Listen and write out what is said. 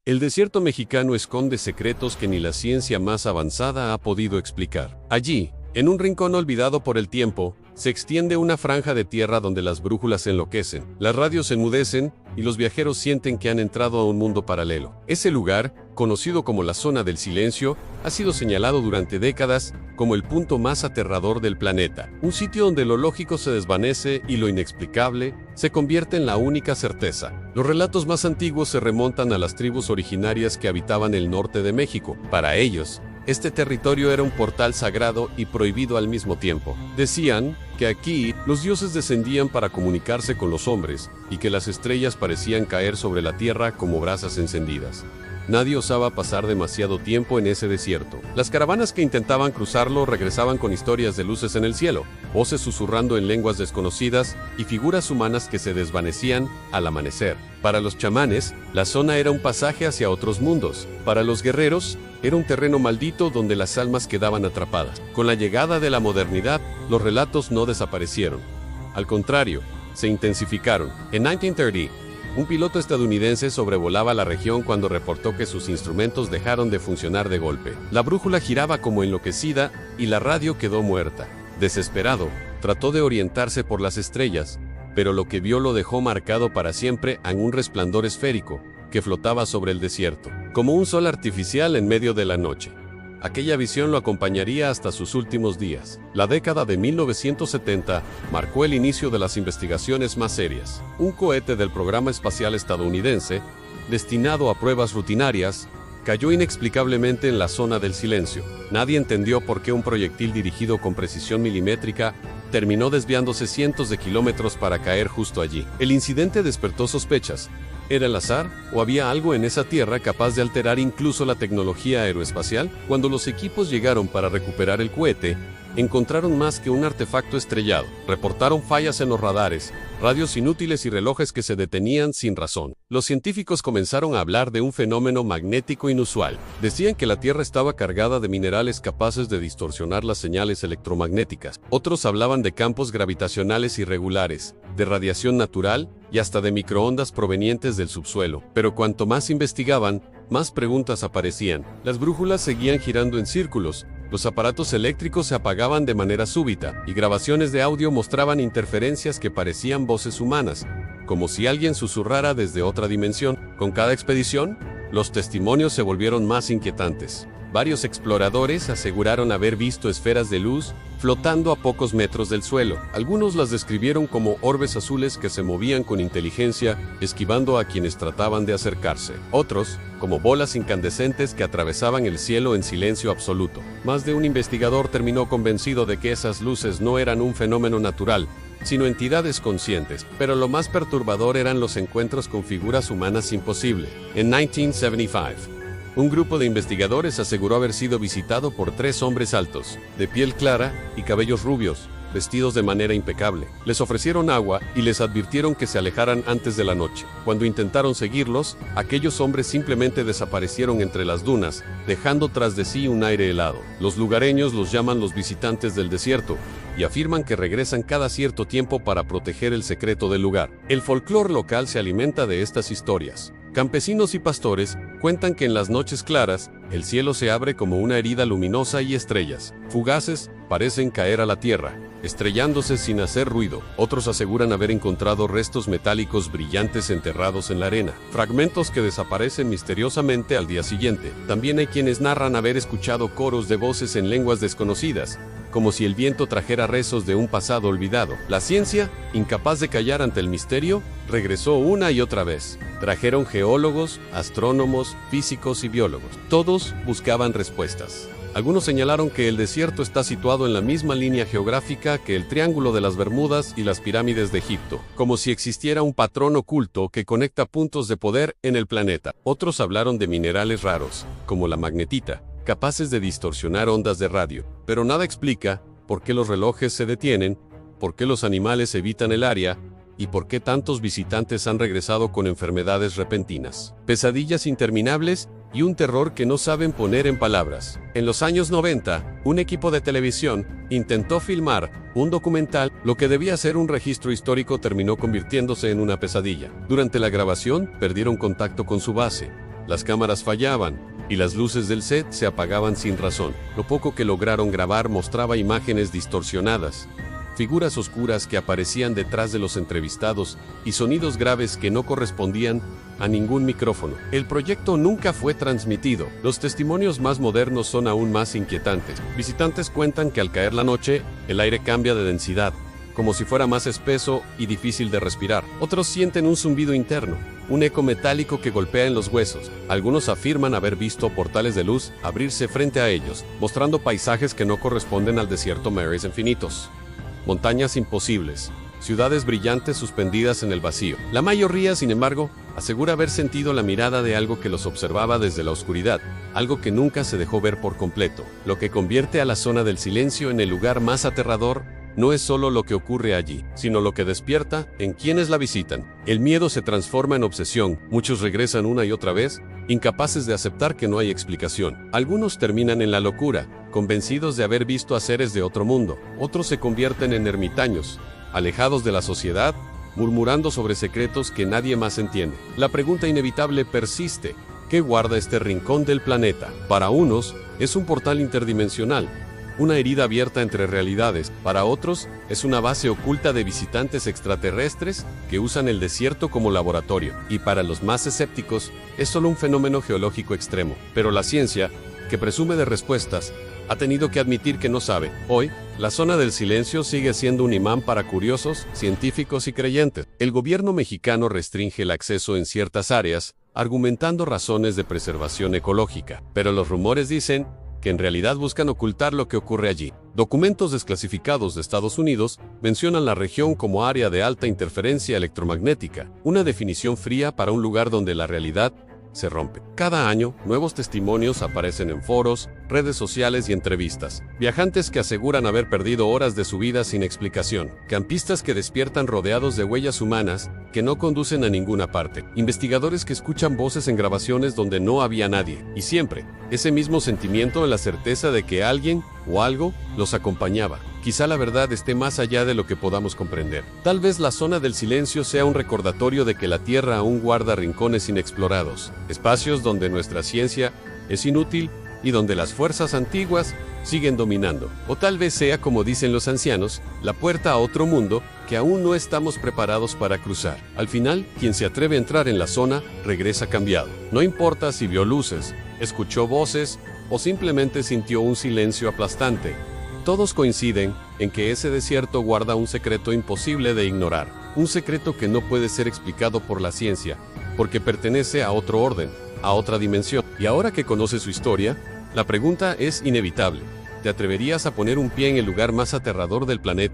El desierto mexicano esconde secretos que ni la ciencia más avanzada ha podido explicar. Allí, en un rincón olvidado por el tiempo, se extiende una franja de tierra donde las brújulas enloquecen, las radios se enmudecen y los viajeros sienten que han entrado a un mundo paralelo. Ese lugar, conocido como la zona del silencio, ha sido señalado durante décadas como el punto más aterrador del planeta, un sitio donde lo lógico se desvanece y lo inexplicable se convierte en la única certeza. Los relatos más antiguos se remontan a las tribus originarias que habitaban el norte de México. Para ellos, este territorio era un portal sagrado y prohibido al mismo tiempo. Decían que aquí los dioses descendían para comunicarse con los hombres y que las estrellas parecían caer sobre la tierra como brasas encendidas. Nadie osaba pasar demasiado tiempo en ese desierto. Las caravanas que intentaban cruzarlo regresaban con historias de luces en el cielo, voces susurrando en lenguas desconocidas y figuras humanas que se desvanecían al amanecer. Para los chamanes, la zona era un pasaje hacia otros mundos. Para los guerreros, era un terreno maldito donde las almas quedaban atrapadas. Con la llegada de la modernidad, los relatos no desaparecieron. Al contrario, se intensificaron. En 1930, un piloto estadounidense sobrevolaba la región cuando reportó que sus instrumentos dejaron de funcionar de golpe. La brújula giraba como enloquecida y la radio quedó muerta. Desesperado, trató de orientarse por las estrellas, pero lo que vio lo dejó marcado para siempre en un resplandor esférico que flotaba sobre el desierto, como un sol artificial en medio de la noche. Aquella visión lo acompañaría hasta sus últimos días. La década de 1970 marcó el inicio de las investigaciones más serias. Un cohete del programa espacial estadounidense, destinado a pruebas rutinarias, cayó inexplicablemente en la zona del silencio. Nadie entendió por qué un proyectil dirigido con precisión milimétrica terminó desviándose cientos de kilómetros para caer justo allí. El incidente despertó sospechas. ¿Era el azar o había algo en esa tierra capaz de alterar incluso la tecnología aeroespacial? Cuando los equipos llegaron para recuperar el cohete, encontraron más que un artefacto estrellado. Reportaron fallas en los radares, radios inútiles y relojes que se detenían sin razón. Los científicos comenzaron a hablar de un fenómeno magnético inusual. Decían que la Tierra estaba cargada de minerales capaces de distorsionar las señales electromagnéticas. Otros hablaban de campos gravitacionales irregulares, de radiación natural y hasta de microondas provenientes del subsuelo. Pero cuanto más investigaban, más preguntas aparecían. Las brújulas seguían girando en círculos, los aparatos eléctricos se apagaban de manera súbita, y grabaciones de audio mostraban interferencias que parecían voces humanas, como si alguien susurrara desde otra dimensión. Con cada expedición, los testimonios se volvieron más inquietantes. Varios exploradores aseguraron haber visto esferas de luz flotando a pocos metros del suelo. Algunos las describieron como orbes azules que se movían con inteligencia, esquivando a quienes trataban de acercarse. Otros, como bolas incandescentes que atravesaban el cielo en silencio absoluto. Más de un investigador terminó convencido de que esas luces no eran un fenómeno natural, sino entidades conscientes. Pero lo más perturbador eran los encuentros con figuras humanas imposibles. En 1975, un grupo de investigadores aseguró haber sido visitado por 3 hombres altos, de piel clara y cabellos rubios, vestidos de manera impecable. Les ofrecieron agua y les advirtieron que se alejaran antes de la noche. Cuando intentaron seguirlos, aquellos hombres simplemente desaparecieron entre las dunas, dejando tras de sí un aire helado. Los lugareños los llaman los visitantes del desierto y afirman que regresan cada cierto tiempo para proteger el secreto del lugar. El folclore local se alimenta de estas historias. Campesinos y pastores cuentan que en las noches claras, el cielo se abre como una herida luminosa y estrellas fugaces parecen caer a la tierra, estrellándose sin hacer ruido. Otros aseguran haber encontrado restos metálicos brillantes enterrados en la arena, fragmentos que desaparecen misteriosamente al día siguiente. También hay quienes narran haber escuchado coros de voces en lenguas desconocidas, como si el viento trajera rezos de un pasado olvidado. La ciencia, incapaz de callar ante el misterio, regresó una y otra vez. Trajeron geólogos, astrónomos, físicos y biólogos. Todos buscaban respuestas. Algunos señalaron que el desierto está situado en la misma línea geográfica que el Triángulo de las Bermudas y las pirámides de Egipto, como si existiera un patrón oculto que conecta puntos de poder en el planeta. Otros hablaron de minerales raros, como la magnetita, capaces de distorsionar ondas de radio. Pero nada explica por qué los relojes se detienen, por qué los animales evitan el área, y por qué tantos visitantes han regresado con enfermedades repentinas, pesadillas interminables y un terror que no saben poner en palabras. En los años 90, un equipo de televisión intentó filmar un documental. Lo que debía ser un registro histórico terminó convirtiéndose en una pesadilla. Durante la grabación, perdieron contacto con su base. las cámaras fallaban, y las luces del set se apagaban sin razón. Lo poco que lograron grabar mostraba imágenes distorsionadas, figuras oscuras que aparecían detrás de los entrevistados y sonidos graves que no correspondían a ningún micrófono. El proyecto nunca fue transmitido. Los testimonios más modernos son aún más inquietantes. Visitantes cuentan que al caer la noche, el aire cambia de densidad, como si fuera más espeso y difícil de respirar. Otros sienten un zumbido interno, un eco metálico que golpea en los huesos. Algunos afirman haber visto portales de luz abrirse frente a ellos, mostrando paisajes que no corresponden al desierto Mares infinitos. Montañas imposibles, ciudades brillantes suspendidas en el vacío. La mayoría, sin embargo, asegura haber sentido la mirada de algo que los observaba desde la oscuridad, algo que nunca se dejó ver por completo. Lo que convierte a la zona del silencio en el lugar más aterrador no es solo lo que ocurre allí, sino lo que despierta en quienes la visitan. El miedo se transforma en obsesión. Muchos regresan una y otra vez, incapaces de aceptar que no hay explicación. Algunos terminan en la locura, convencidos de haber visto a seres de otro mundo. Otros se convierten en ermitaños, alejados de la sociedad, murmurando sobre secretos que nadie más entiende. La pregunta inevitable persiste: ¿qué guarda este rincón del planeta? Para unos, es un portal interdimensional, una herida abierta entre realidades. Para otros, es una base oculta de visitantes extraterrestres que usan el desierto como laboratorio. Y para los más escépticos, es solo un fenómeno geológico extremo. Pero la ciencia, que presume de respuestas, ha tenido que admitir que no sabe. Hoy, la zona del silencio sigue siendo un imán para curiosos, científicos y creyentes. El gobierno mexicano restringe el acceso en ciertas áreas, argumentando razones de preservación ecológica. Pero los rumores dicen que en realidad buscan ocultar lo que ocurre allí. Documentos desclasificados de Estados Unidos mencionan la región como área de alta interferencia electromagnética, una definición fría para un lugar donde la realidad se rompe. Cada año, nuevos testimonios aparecen en foros, redes sociales y entrevistas. Viajantes que aseguran haber perdido horas de su vida sin explicación. Campistas que despiertan rodeados de huellas humanas que no conducen a ninguna parte. Investigadores que escuchan voces en grabaciones donde no había nadie. Y siempre, ese mismo sentimiento en la certeza de que alguien o algo los acompañaba. Quizá la verdad esté más allá de lo que podamos comprender. Tal vez la zona del silencio sea un recordatorio de que la Tierra aún guarda rincones inexplorados, espacios donde nuestra ciencia es inútil y donde las fuerzas antiguas siguen dominando. O tal vez sea, como dicen los ancianos, la puerta a otro mundo que aún no estamos preparados para cruzar. Al final, quien se atreve a entrar en la zona regresa cambiado. No importa si vio luces, escuchó voces o simplemente sintió un silencio aplastante. Todos coinciden en que ese desierto guarda un secreto imposible de ignorar, un secreto que no puede ser explicado por la ciencia, porque pertenece a otro orden, a otra dimensión. Y ahora que conoces su historia, la pregunta es inevitable: ¿te atreverías a poner un pie en el lugar más aterrador del planeta?